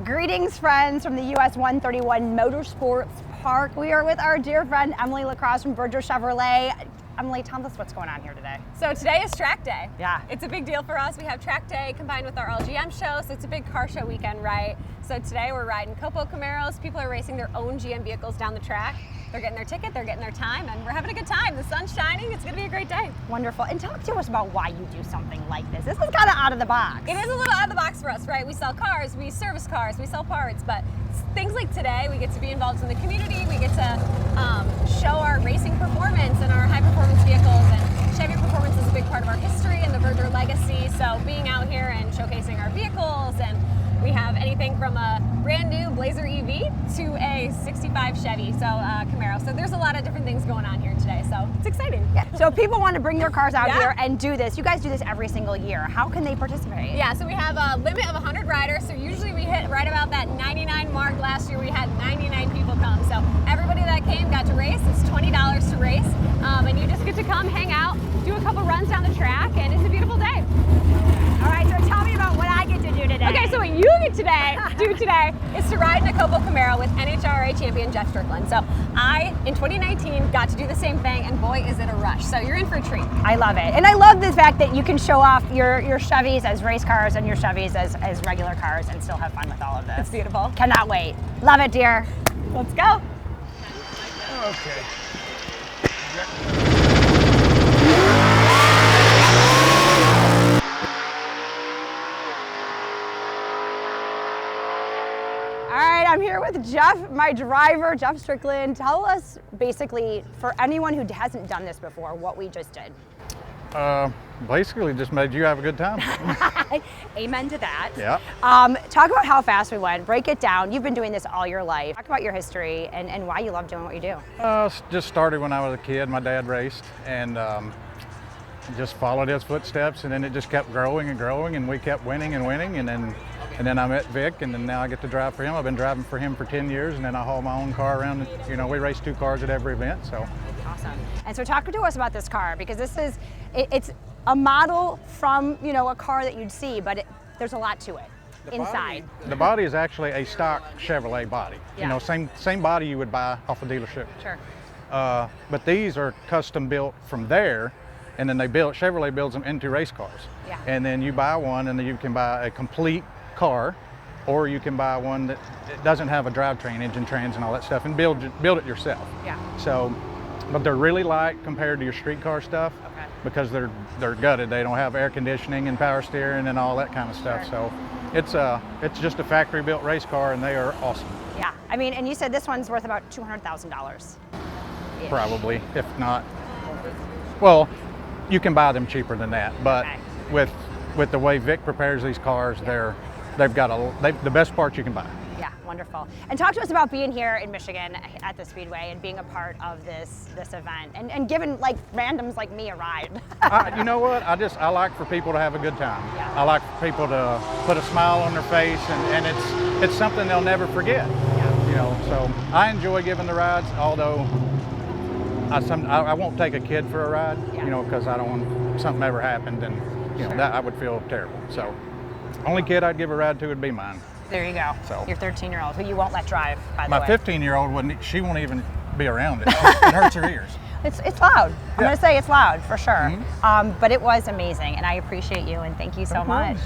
Greetings, friends, from the US 131 Motorsports Park. We are with our dear friend Emily Lacrosse from Berger Chevrolet. Emily, tell us what's going on here today. So today is track day. Yeah. It's a big deal for us. We have track day combined with our LGM show, so it's a big car show weekend, right? So today we're riding Copo Camaros. People are racing their own GM vehicles down the track. They're getting their ticket, they're getting their time, and we're having a good time. The sun's shining, it's gonna be a great day. Wonderful. And talk to us about why you do something like this. This is kind of out of the box. It is a little out of the box for us, right? We sell cars, we service cars, we sell parts, but things like today, we get to be involved in the community, we get to show our racing performance and our high performance vehicles, and Chevy performance is a big part of our history and the Berger legacy, so being out here and showcasing our vehicles, and we have anything from a brand new Blazer EV to a 65 Chevy, so Camaro. So there's a lot of different things going on here today, so it's exciting. Yeah. So if people want to bring their cars out here and do this, you guys do this every single year. How can they participate? Yeah, so we have a limit of 100 riders, so usually we hit right about that 99 mark. Last year we had 99 people come, so everybody that came got to race. It's $20 to race, and you just get to come, hang out, do a couple runs down the track, and it's a beautiful day. All right, so tell me about what I get to do today. Okay, so what you get to do today is to ride in a Copo Camaro with NHRA champion Jeff Strickland. So I, in 2019, got to do the same thing, and boy, is it a rush. So you're in for a treat. I love it. And I love the fact that you can show off your Chevys as race cars and your Chevys as regular cars and still have fun with all of this. It's beautiful. Cannot wait. Love it, dear. Let's go. Okay. All right, I'm here with Jeff, my driver, Jeff Strickland. Tell us, basically, for anyone who hasn't done this before, what we just did. Basically just made you have a good time. Amen to that. Yeah. Talk about how fast we went. Break it down. You've been doing this all your life. Talk about your history and why you love doing what you do. Just started when I was a kid. My dad raced, and just followed his footsteps, and then it just kept growing and growing, and we kept winning and winning, and then I met Vic, and then now I get to drive for him. I've been driving for him for 10 years, and then I haul my own car around. You know, we race 2 cars at every event, so. Awesome. And so talk to us about this car, because it's a model from, you know, a car that you'd see, but there's a lot to it inside. The body is actually a stock Chevrolet body. Yeah. You know, same body you would buy off a dealership. Sure. But these are custom built from there, and then Chevrolet builds them into race cars. Yeah. And then you buy one, and then you can buy a complete car, or you can buy one that it doesn't have a drivetrain, engine, trans, and all that stuff, and build it yourself. Yeah. So, but they're really light compared to your street car stuff, Okay. because they're gutted. They don't have air conditioning and power steering and all that kind of stuff. Sure. So it's just a factory built race car, and they are awesome. Yeah. I mean, and you said this one's worth about $200,000. Probably, if not. Well, you can buy them cheaper than that, but Okay. with the way Vic prepares these cars, they've got the best parts you can buy. Yeah, wonderful. And talk to us about being here in Michigan at the Speedway and being a part of this event and giving like randoms like me a ride. You know what? I like for people to have a good time. Yeah. I like for people to put a smile on their face, and it's something they'll never forget. Yeah. You know, so I enjoy giving the rides, although I won't take a kid for a ride. Yeah. You know, because I don't want something ever happened, and you know that I would feel terrible. So, only kid I'd give a ride to would be mine. There you go. So. Your 13-year-old, who you won't let drive, by the My way. 15-year-old wouldn't. She won't even be around it. It hurts her ears. It's loud. I'm Yeah. going to say it's loud, for sure. Mm-hmm. But it was amazing, and I appreciate you, and thank you so much.